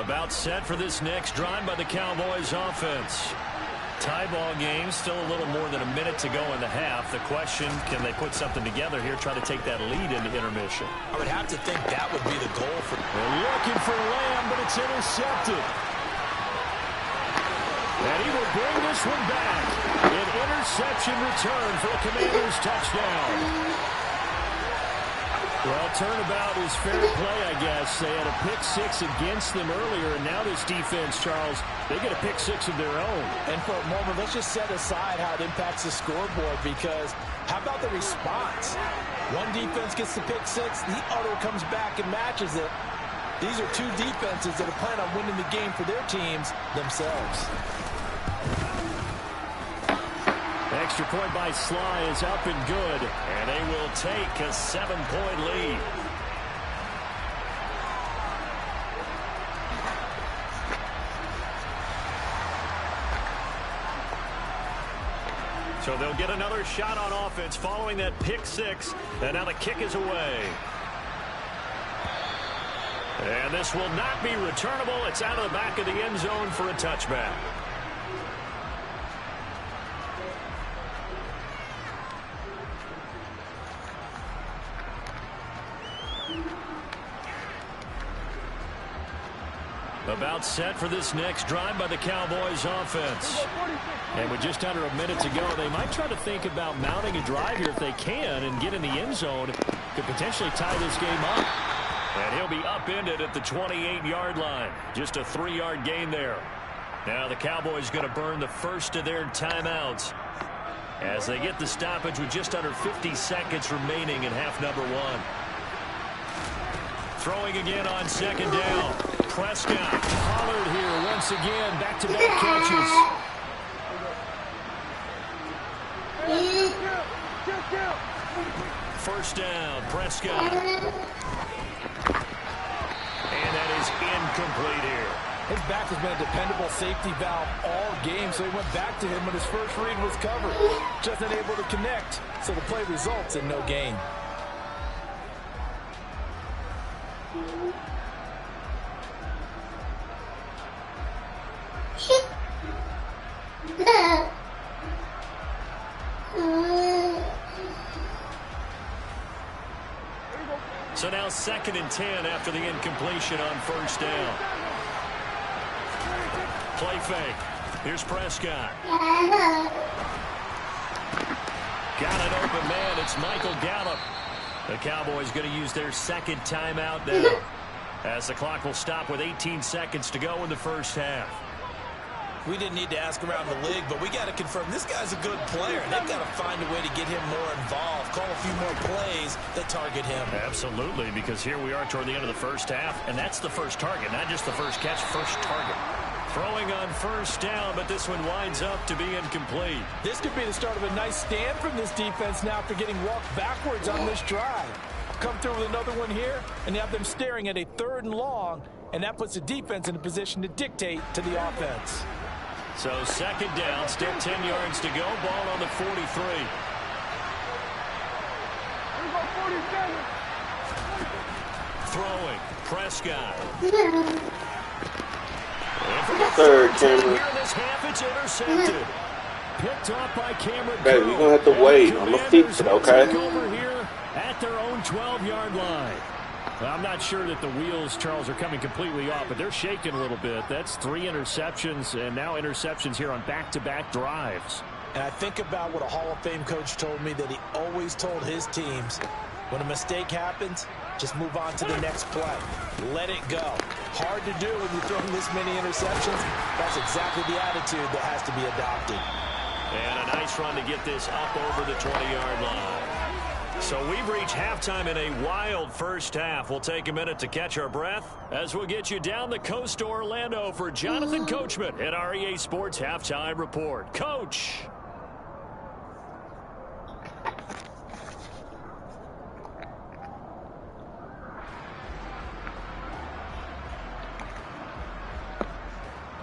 About set for this next drive by the Cowboys offense. Tie ball game, still a little more than a minute to go in the half. The question, can they put something together here, try to take that lead into intermission? I would have to think that would be the goal for... They're looking for Lamb, but it's intercepted. And he will bring this one back. An interception return for a Commanders touchdown. Well, turnabout is fair play, I guess. They had a pick-6 against them earlier, and now this defense, Charles, they get a pick-6 of their own. And for a moment, let's just set aside how it impacts the scoreboard, because how about the response? One defense gets the pick-6, the other comes back and matches it. These are two defenses that are planning on winning the game for their teams themselves. Extra point by Sly is up and good, and they will take a 7-point lead. So they'll get another shot on offense following that pick-6, and now the kick is away. And this will not be returnable. It's out of the back of the end zone for a touchback. About set for this next drive by the Cowboys offense. And with just under a minute to go, they might try to think about mounting a drive here if they can and get in the end zone. Could potentially tie this game up. And he'll be upended at the 28-yard line. Just a 3-yard gain there. Now the Cowboys going to burn the first of their timeouts as they get the stoppage with just under 50 seconds remaining in half number 1. Throwing again on second down. Prescott, Pollard here once again, back-to-back catches. First down, Prescott. And that is incomplete here. His back has been a dependable safety valve all game, so he went back to him when his first read was covered. Just unable to connect, so the play results in no gain. So now 2nd and 10 after the incompletion on first down. Play fake. Here's Prescott. Got an open man. It's Michael Gallup. The Cowboys going to use their second timeout now, as the clock will stop with 18 seconds to go in the first half. We didn't need to ask around the league, but we got to confirm this guy's a good player. They've got to find a way to get him more involved, call a few more plays that target him. Absolutely, because here we are toward the end of the first half, and that's the first target, not just the first catch, first target. Throwing on first down, but this one winds up to be incomplete. This could be the start of a nice stand from this defense now after getting walked backwards on this drive. Come through with another one here, and have them staring at a 3rd and long, and that puts the defense in a position to dictate to the offense. So 2nd down, still 10 yards to go. Ball on the 43. Throwing, Prescott. Third, Cameron. Here in this half, it's intercepted. Picked off by Cameron. Baby, you're going to have to wait. I'm going to fix it, okay? Over here at their own 12-yard line. Well, I'm not sure that the wheels, Charles, are coming completely off, but they're shaking a little bit. That's 3 interceptions, and now interceptions here on back-to-back drives. And I think about what a Hall of Fame coach told me, that he always told his teams, when a mistake happens, just move on to the next play. Let it go. Hard to do when you're throwing this many interceptions. That's exactly the attitude that has to be adopted. And a nice run to get this up over the 20-yard line. So we've reached halftime in a wild first half. We'll take a minute to catch our breath as we'll get you down the coast to Orlando for Jonathan Coachman at our EA Sports Halftime Report. Coach.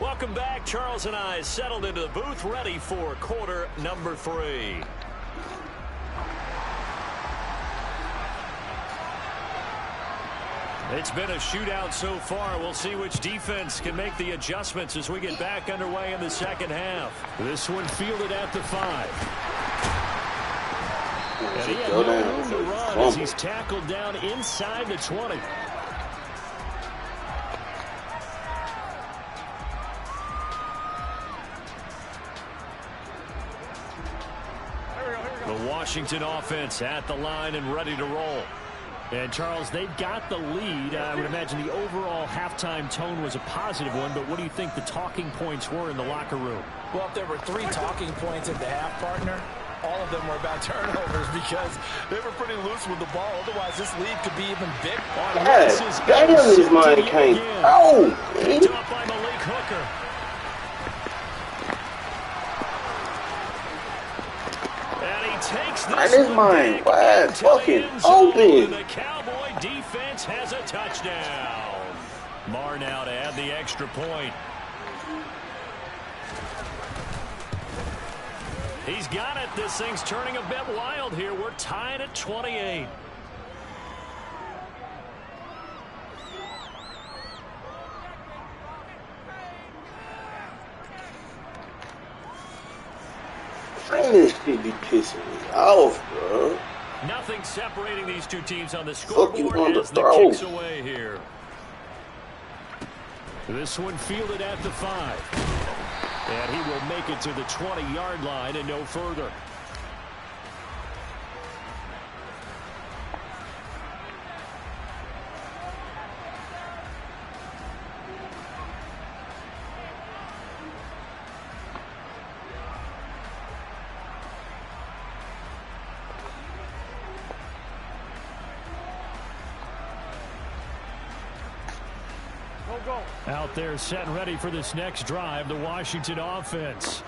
Welcome back. Charles and I settled into the booth, ready for quarter number 3. It's been a shootout so far. We'll see which defense can make the adjustments as we get back underway in the second half. This one fielded at the 5. And he had no room to run as he's tackled down inside the 20. The Washington offense at the line and ready to roll. And, Charles, they've got the lead. I would imagine the overall halftime tone was a positive one, but what do you think the talking points were in the locker room? Well, if there were 3 talking points at the half, partner, all of them were about turnovers because they were pretty loose with the ball. Otherwise, this lead could be even bigger. God, damn, his mind came. Oh, picked up by Malik Hooker. Takes this his mind wide fucking open. The Cowboy defense has a touchdown. Marr now to add the extra point. He's got it. This thing's turning a bit wild here. We're tied at 28. This shit be pissing me off, bro. Nothing separating these two teams on the scoreboard as the kicks away here. This one fielded at the 5. And he will make it to the 20-yard line and no further. Out there set and ready for this next drive, the Washington offense.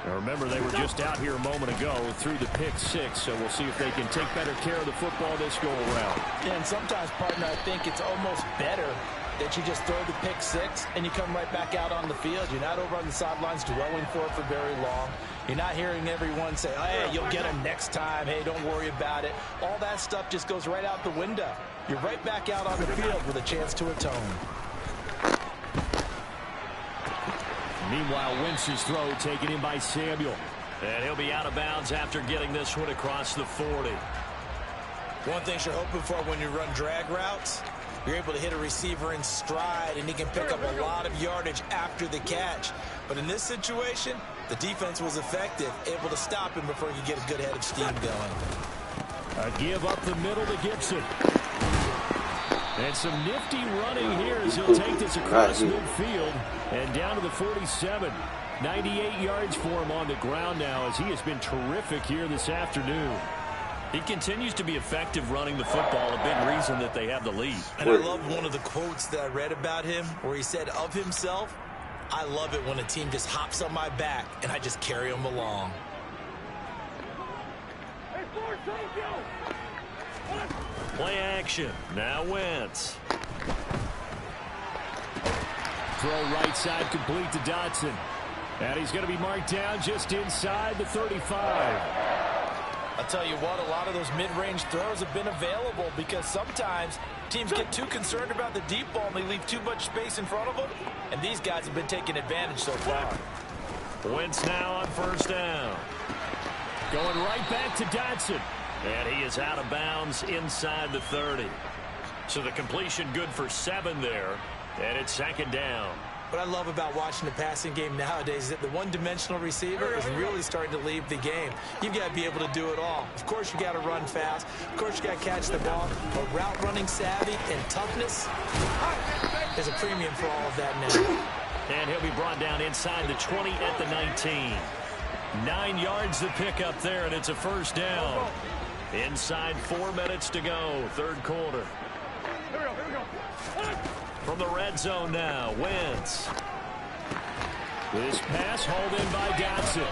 Now remember, they were just out here a moment ago through the pick 6, so we'll see if they can take better care of the football this go-around. Yeah, and sometimes, partner, I think it's almost better that you just throw the pick 6 and you come right back out on the field. You're not over on the sidelines dwelling for it for very long. You're not hearing everyone say, hey, you'll get him next time. Hey, don't worry about it. All that stuff just goes right out the window. You're right back out on the field with a chance to atone. Meanwhile, Wentz's throw taken in by Samuel. And he'll be out of bounds after getting this one across the 40. One thing you're hoping for when you run drag routes, you're able to hit a receiver in stride, and he can pick up a lot of yardage after the catch. But in this situation, the defense was effective, able to stop him before he could get a good head of steam going. A give up the middle to Gibson. And some nifty running here as he'll take this across midfield and down to the 47. 98 yards for him on the ground now as he has been terrific here this afternoon. He continues to be effective running the football, a big reason that they have the lead. And I love one of the quotes that I read about him where he said of himself, I love it when a team just hops on my back and I just carry them along. Play action. Now Wentz. Throw right side complete to Dotson. And he's going to be marked down just inside the 35. I'll tell you what, a lot of those mid-range throws have been available because sometimes teams get too concerned about the deep ball and they leave too much space in front of them. And these guys have been taking advantage so far. Wentz now on first down. Going right back to Dotson. And he is out of bounds inside the 30. So the completion good for 7 there. And it's second down. What I love about watching the passing game nowadays is that the one-dimensional receiver is really starting to leave the game. You've got to be able to do it all. Of course, you got to run fast. Of course, you got to catch the ball. But route running savvy and toughness is a premium for all of that now. And he'll be brought down inside the 20 at the 19. 9 yards to pick up there, and it's a first down. Inside 4 minutes to go, third quarter. Here we go. From the red zone now, Wentz. This pass hauled in by Dotson.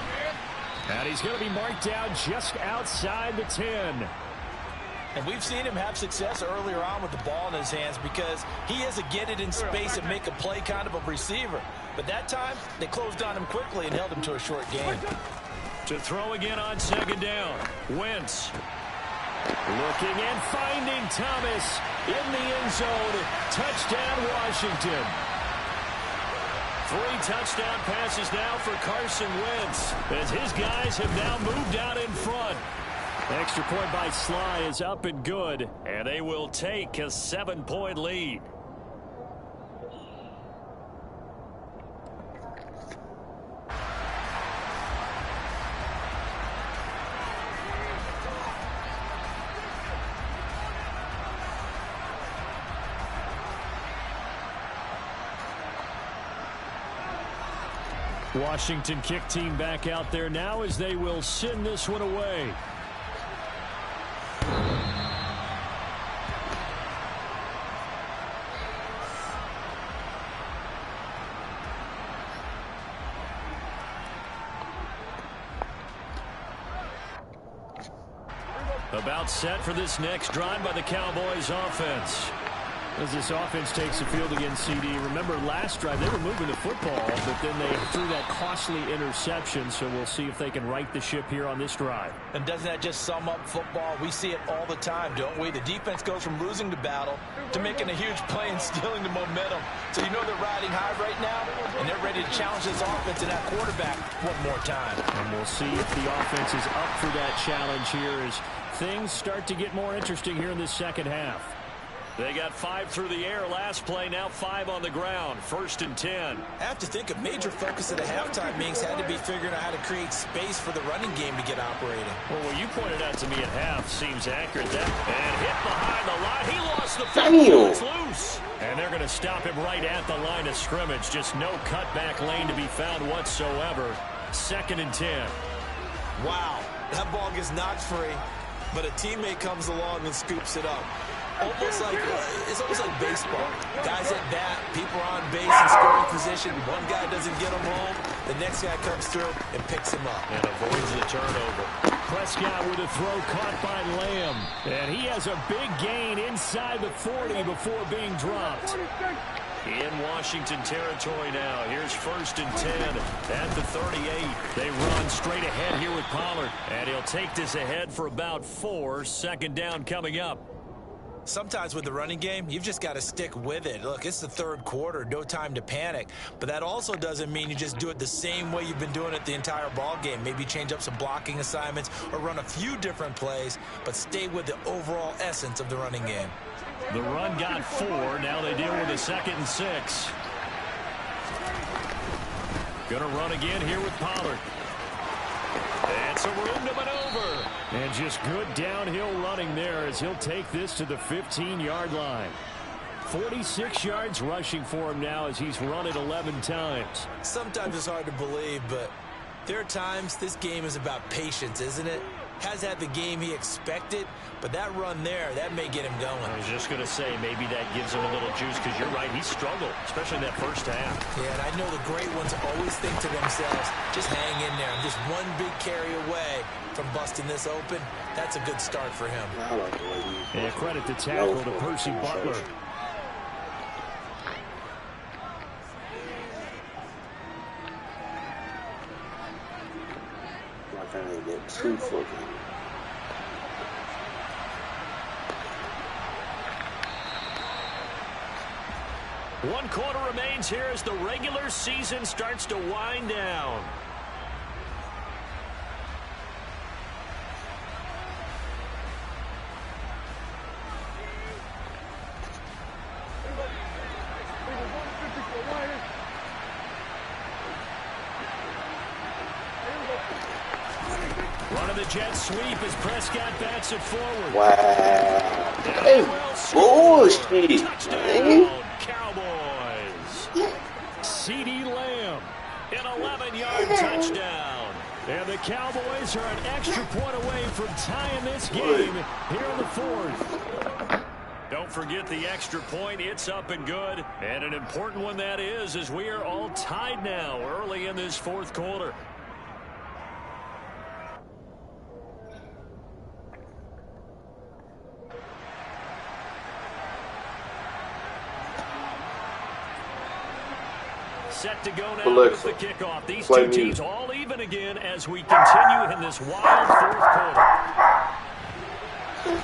And he's going to be marked down just outside the 10. And we've seen him have success earlier on with the ball in his hands because he is a get it in space and make a play kind of a receiver. But that time, they closed on him quickly and held him to a short game. To throw again on second down, Wentz. Looking and finding Thomas in the end zone. Touchdown, Washington. 3 touchdown passes now for Carson Wentz, as his guys have now moved out in front. Extra point by Sly is up and good, and they will take a 7-point lead. Washington kick team back out there now as they will send this one away. About set for this next drive by the Cowboys offense. As this offense takes the field against CD. Remember last drive they were moving the football, but then they threw that costly interception, so we'll see if they can right the ship here on this drive. And doesn't that just sum up football? We see it all the time, don't we? The defense goes from losing the battle to making a huge play and stealing the momentum. So you know they're riding high right now, and they're ready to challenge this offense and that quarterback one more time. And we'll see if the offense is up for that challenge here as things start to get more interesting here in this second half. They got 5 through the air last play, now 5 on the ground. 1st and 10. I have to think a major focus of the halftime meetings had to be figuring out how to create space for the running game to get operating. Well, what you pointed out to me at half seems accurate. And hit behind the line. He lost the football. It's loose. And they're going to stop him right at the line of scrimmage. Just no cutback lane to be found whatsoever. 2nd and 10. Wow, that ball gets knocked free, but a teammate comes along and scoops it up. It's almost like baseball. Guys at bat, people are on base in scoring position. One guy doesn't get him home. The next guy comes through and picks him up. And avoids the turnover. Prescott with a throw caught by Lamb. And he has a big gain inside the 40 before being dropped. In Washington territory now. Here's 1st and 10 at the 38. They run straight ahead here with Pollard. And he'll take this ahead for about 4. 2nd down coming up. Sometimes with the running game, you've just got to stick with it. Look, it's the 3rd quarter, no time to panic. But that also doesn't mean you just do it the same way you've been doing it the entire ball game. Maybe change up some blocking assignments or run a few different plays, but stay with the overall essence of the running game. The run got 4. Now they deal with a 2nd and 6. Gonna run again here with Pollard. And some room to maneuver. And just good downhill running there as he'll take this to the 15-yard line. 46 yards rushing for him now as he's run it 11 times. Sometimes it's hard to believe, but there are times this game is about patience, isn't it? Has had the game he expected, but that run there, that may get him going. I was just going to say, maybe that gives him a little juice, because you're right, he struggled, especially in that first half. Yeah, and I know the great ones always think to themselves, just hang in there. I'm just one big carry away from busting this open. That's a good start for him. And credit the tackle to Percy Butler. Too fucking. One quarter remains here as the regular season starts to wind down. Running the jet sweep as Prescott bats it forward. Wow. Hey, bullshit. Touchdown, Cowboys. CD Lamb, an 11-yard touchdown. And the Cowboys are an extra point away from tying this game here in the 4th. Don't forget the extra point. It's up and good. And an important one that is, as we are all tied now early in this 4th quarter. Set to go now with the kickoff. These two teams all even again as we continue in this wild 4th quarter.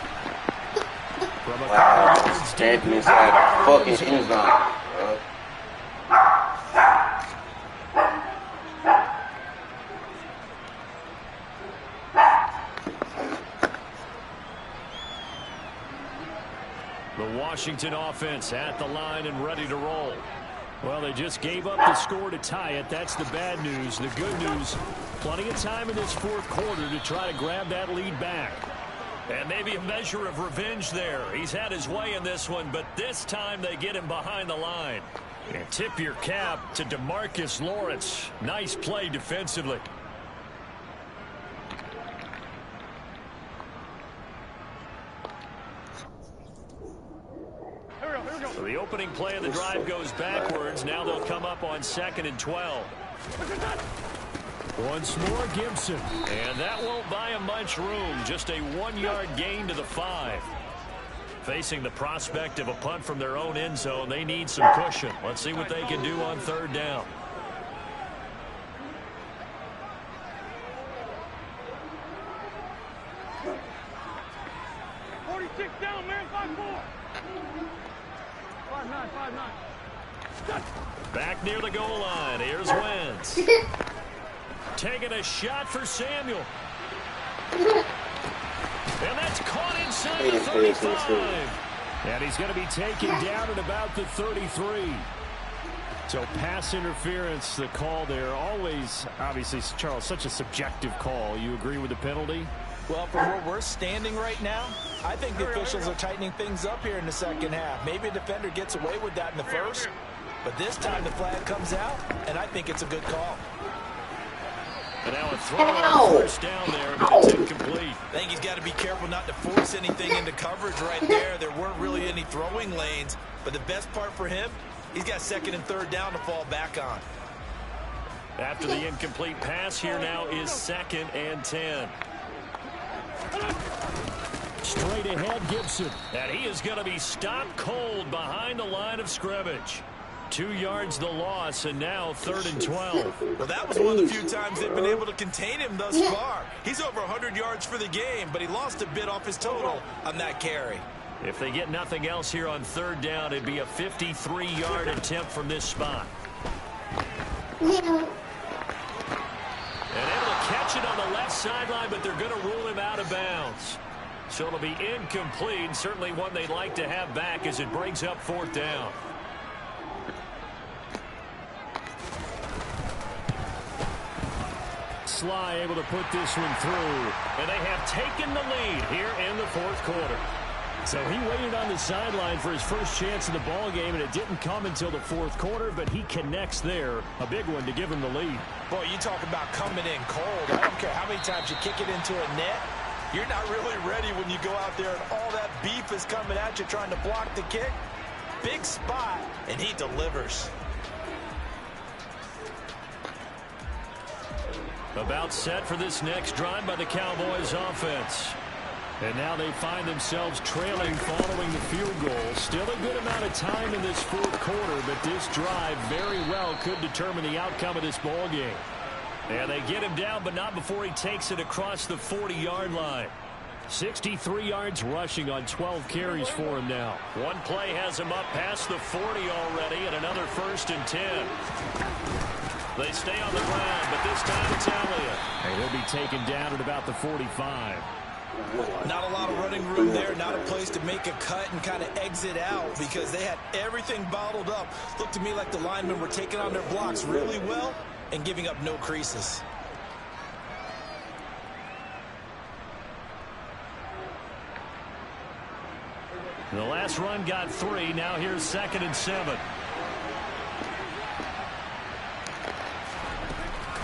Wow, standing inside the fucking end zone, bro. The Washington offense at the line and ready to roll. Well, they just gave up the score to tie it. That's the bad news. The good news, plenty of time in this fourth quarter to try to grab that lead back. And maybe a measure of revenge there. He's had his way in this one, but this time they get him behind the line. And tip your cap to DeMarcus Lawrence. Nice play defensively. So the opening play of the drive goes backwards. Now they'll come up on 2nd and 12. Once more, Gibson. And that won't buy him much room. Just a 1-yard gain to the 5. Facing the prospect of a punt from their own end zone, they need some cushion. Let's see what they can do on 3rd down. Down, man, 5-4. 5-9. Back near the goal line. Here's Wentz. Taking a shot for Samuel. And that's caught inside the 35. And he's going to be taken down at about the 33. So pass interference, the call there. Always, obviously, Charles, such a subjective call. You agree with the penalty? Well, from where we're standing right now, I think the officials are tightening things up here in the second half. Maybe a defender gets away with that in the first, but this time the flag comes out, and I think it's a good call. And now a throw on 1st down there, but it's incomplete. I think he's got to be careful not to force anything into coverage right there. There weren't really any throwing lanes, but the best part for him, he's got 2nd and 3rd down to fall back on. After the incomplete pass, here now is 2nd and 10. Straight ahead, Gibson. And he is going to be stopped cold behind the line of scrimmage. 2 yards the loss, and now 3rd and 12. Well, that was one of the few times they've been able to contain him thus far. He's over 100 yards for the game, but he lost a bit off his total on that carry. If they get nothing else here on 3rd down, it'd be a 53-yard attempt from this spot. And able to catch it on the left sideline, but they're going to rule him out of bounds. So it'll be incomplete, certainly one they'd like to have back as it brings up 4th down. Sly able to put this one through, and they have taken the lead here in the 4th quarter. So he waited on the sideline for his first chance in the ball game, and it didn't come until the 4th quarter, but he connects there. A big one to give him the lead. Boy, you talk about coming in cold. I don't care how many times you kick it into a net. You're not really ready when you go out there and all that beef is coming at you trying to block the kick. Big spot, and he delivers. About set for this next drive by the Cowboys offense. And now they find themselves trailing following the field goal. Still a good amount of time in this 4th quarter, but this drive very well could determine the outcome of this ball game. And they get him down, but not before he takes it across the 40-yard line. 63 yards rushing on 12 carries for him now. One play has him up past the 40 already, and another 1st and 10. They stay on the ground, but this time it's Elliott. And he'll be taken down at about the 45. Not a lot of running room there, not a place to make a cut and kind of exit out because they had everything bottled up. Looked to me like the linemen were taking on their blocks really well and giving up no creases. The last run got 3. Now here's 2nd and 7.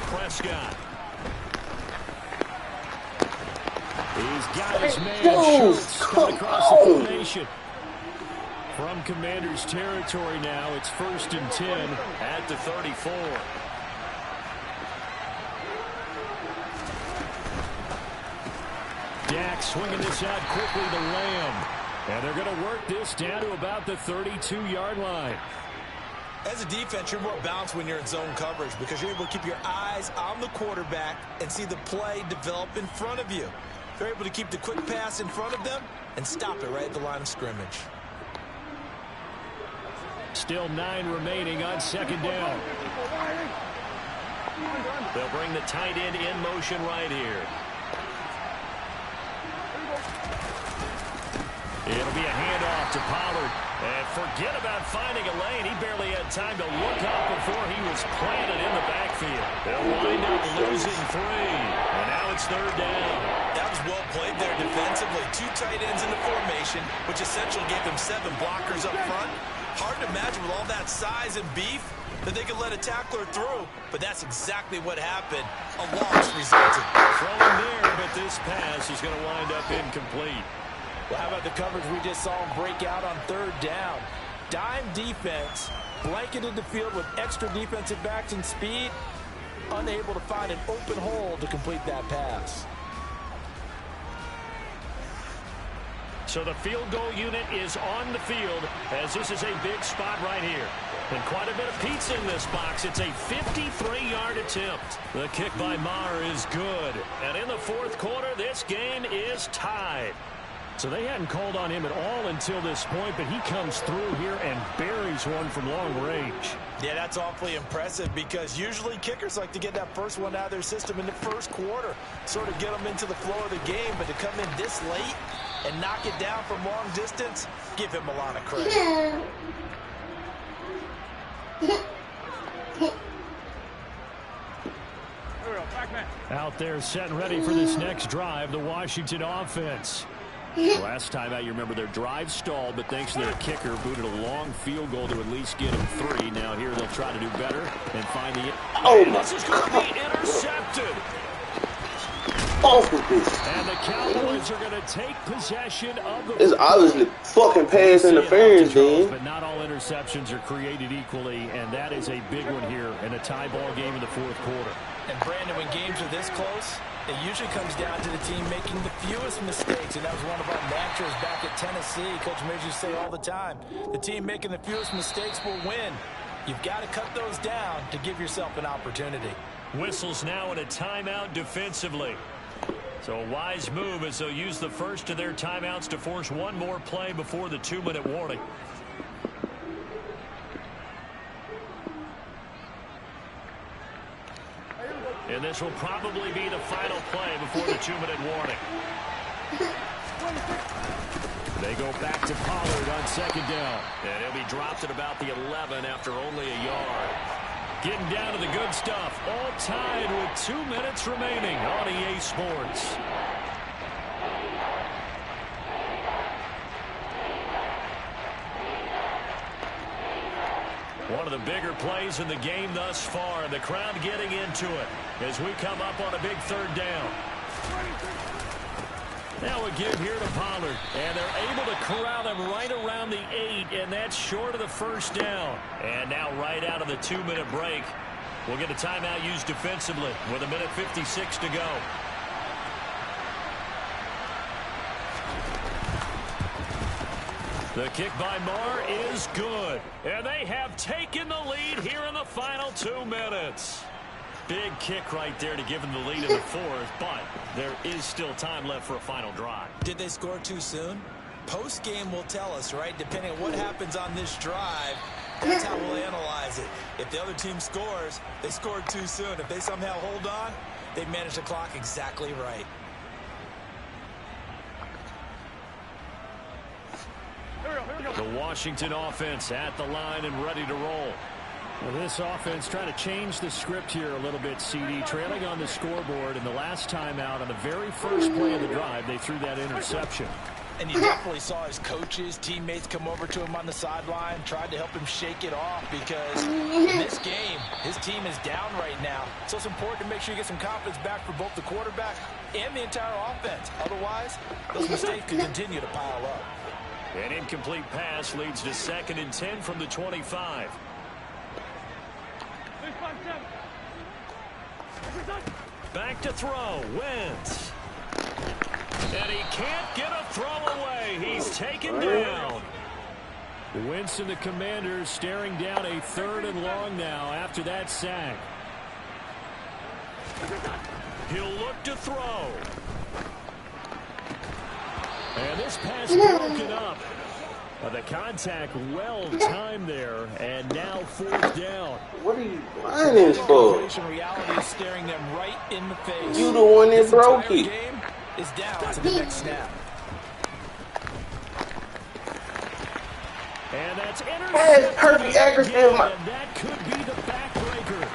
Prescott. He's got his man Schultz coming across the formation. From Commander's territory now, it's 1st and 10 at the 34. Dak swinging this out quickly to Lamb. And they're going to work this down to about the 32-yard line. As a defense, you're more balanced when you're in zone coverage because you're able to keep your eyes on the quarterback and see the play develop in front of you. They're able to keep the quick pass in front of them and stop it right at the line of scrimmage. Still 9 remaining on second down. They'll bring the tight end in motion right here. It'll be a handoff to Pollard. And forget about finding a lane. He barely had time to look up before he was planted in the backfield. They'll wind up losing 3. And now it's third down. That was well played there defensively. 2 tight ends in the formation, which essentially gave them 7 blockers up front. Hard to imagine with all that size and beef that they could let a tackler through. But that's exactly what happened. A loss resulted. Throwing there, but this pass is going to wind up incomplete. Well, how about the coverage we just saw him break out on third down? Dime defense, blanketed the field with extra defensive backs and speed, unable to find an open hole to complete that pass. So the field goal unit is on the field as this is a big spot right here. And quite a bit of pizza in this box. It's a 53-yard attempt. The kick by Maher is good. And in the fourth quarter, this game is tied. So they hadn't called on him at all until this point, but he comes through here and buries one from long range. Yeah, that's awfully impressive because usually kickers like to get that first one out of their system in the first quarter, sort of get them into the flow of the game, but to come in this late and knock it down from long distance, give him a lot of credit. Out there set and ready for this next drive, the Washington offense. Last time out, you remember their drive stalled, but thanks to their kicker, booted a long field goal to at least get them 3. Now here they'll try to do better and find the... Oh, my this is going to be intercepted. Off of this. And the Cowboys are going to take possession of the... It's obviously fucking pass interference, dude. But not all interceptions are created equally, and that is a big one here in a tie ball game in the fourth quarter. And Brandon, when games are this close, it usually comes down to the team making the fewest mistakes, and that was one of our mantras back at Tennessee. Coach Midge used to say all the time, the team making the fewest mistakes will win. You've got to cut those down to give yourself an opportunity. Whistles now in a timeout defensively. So a wise move as they'll use the first of their timeouts to force one more play before the 2-minute warning. And this will probably be the final play before the 2-minute warning. They go back to Pollard on second down. And he'll be dropped at about the 11 after only a yard. Getting down to the good stuff. All tied with 2 minutes remaining on EA Sports. One of the bigger plays in the game thus far. The crowd getting into it as we come up on a big third down. Now a give here to Pollard. And they're able to corral him right around the 8, and that's short of the first down. And now right out of the 2-minute break, we'll get a timeout used defensively with 1:56 to go. The kick by Maher is good. And they have taken the lead here in the final 2 minutes. Big kick right there to give them the lead in the fourth, but there is still time left for a final drive. Did they score too soon? Post-game will tell us, right? Depending on what happens on this drive, that's how we'll analyze it. If the other team scores, they scored too soon. If they somehow hold on, they manage the clock exactly right. The Washington offense at the line and ready to roll. Well, this offense trying to change the script here a little bit, CD. Trailing on the scoreboard, and the last time out on the very first play of the drive, they threw that interception. And you definitely saw his coaches, teammates come over to him on the sideline, tried to help him shake it off because in this game, his team is down right now. So it's important to make sure you get some confidence back for both the quarterback and the entire offense. Otherwise, those mistakes could continue to pile up. An incomplete pass leads to 2nd and 10 from the 25. Back to throw. Wentz. And he can't get a throw away. He's taken down. Wentz and the Commanders staring down a 3rd and long now after that sack. He'll look to throw. And this pass broken up. The contact well-timed there, and now 4th down. What are you whining for? Reality is staring them right in the face. You the one that This broke entire it. game is down to the next snap. And that's intercepted. That is perfect accuracy. And that could be the backbreaker.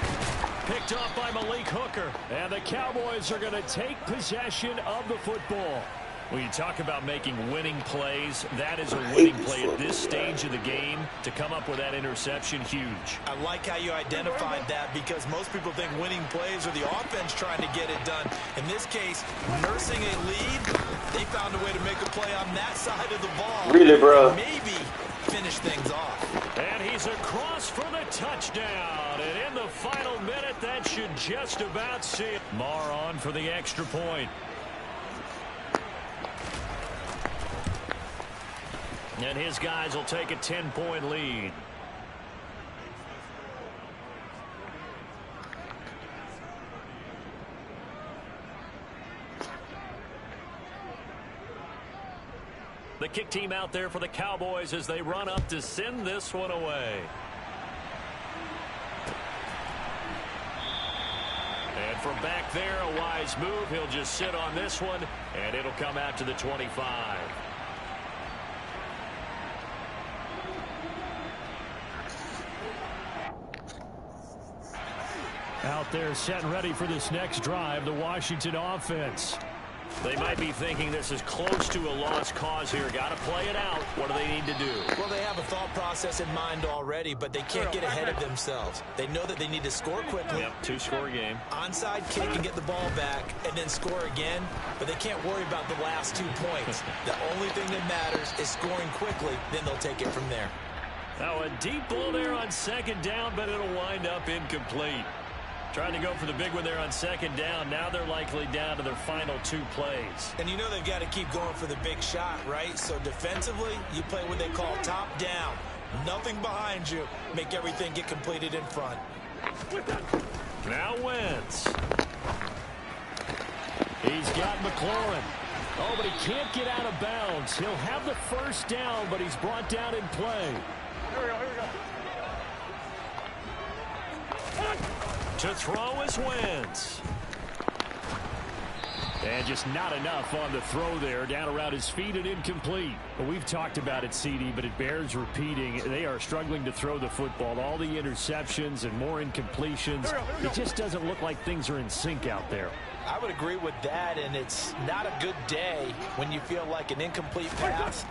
Picked off by Malik Hooker. And the Cowboys are going to take possession of the football. When you talk about making winning plays, that is a winning play at this stage of the game. To come up with that interception, huge. I like how you identified that because most people think winning plays are the offense trying to get it done. In this case, nursing a lead, they found a way to make a play on that side of the ball. Really, bro? Maybe finish things off. And he's across for the touchdown. And in the final minute, that should just about see it. Marr on for the extra point. And his guys will take a 10-point lead. The kick team out there for the Cowboys as they run up to send this one away. And from back there, a wise move. He'll just sit on this one, and it'll come out to the 25. Out there set and ready for this next drive, the Washington offense. They might be thinking this is close to a lost cause here. Got to play it out. What do they need to do? Well, they have a thought process in mind already, but they can't get ahead of themselves. They know that they need to score quickly. Yep, 2-score game. Onside kick and get the ball back and then score again, but they can't worry about the last 2 points. The only thing that matters is scoring quickly, then they'll take it from there. Now a deep ball there on 2nd down, but it'll wind up incomplete. Trying to go for the big one there on 2nd down. Now they're likely down to their final 2 plays. And you know they've got to keep going for the big shot, right? So defensively, you play what they call top down. Nothing behind you. Make everything get completed in front. Now Wentz. He's got McLaurin. Oh, but he can't get out of bounds. He'll have the 1st down, but he's brought down in play. Here we go. To throw is Wentz. And just not enough on the throw there. Down around his feet and incomplete. Well, we've talked about it, CD, but it bears repeating. They are struggling to throw the football. All the interceptions and more incompletions. It just doesn't look like things are in sync out there. I would agree with that, and it's not a good day when you feel like an incomplete pass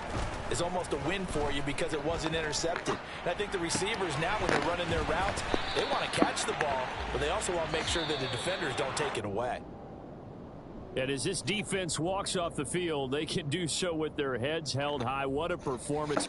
is almost a win for you because it wasn't intercepted. And I think the receivers now, when they're running their routes, they want to catch the ball, but they also want to make sure that the defenders don't take it away. And as this defense walks off the field, they can do so with their heads held high. What a performance.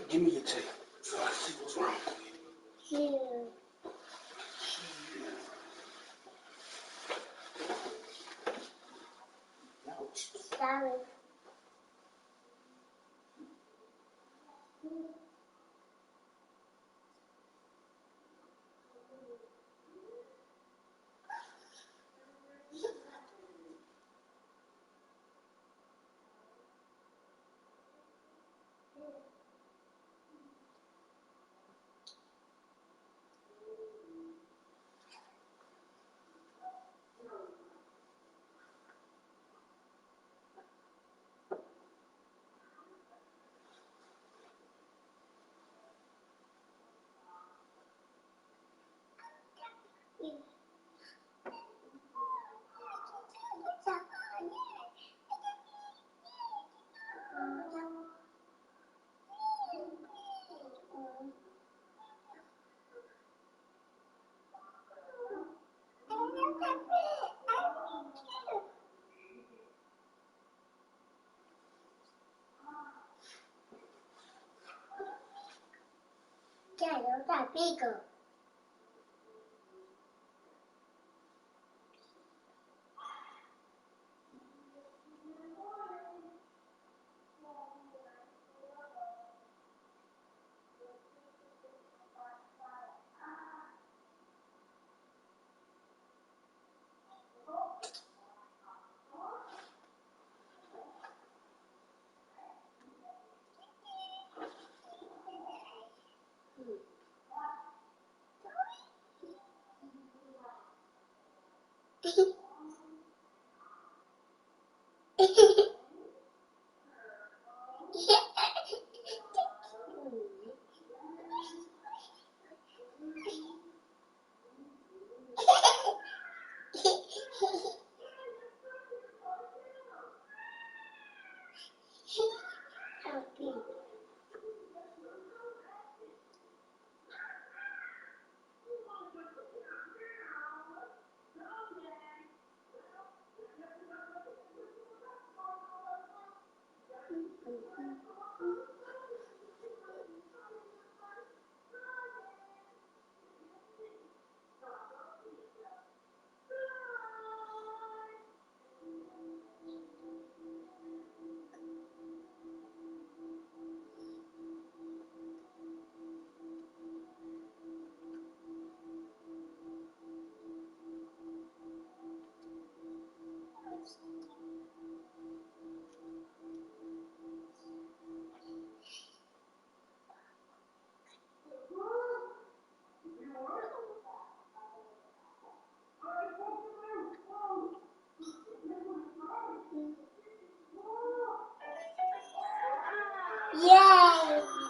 Give me your tape so I see what's wrong with you. Here. Sorry. Cái đó là bigger. Yay!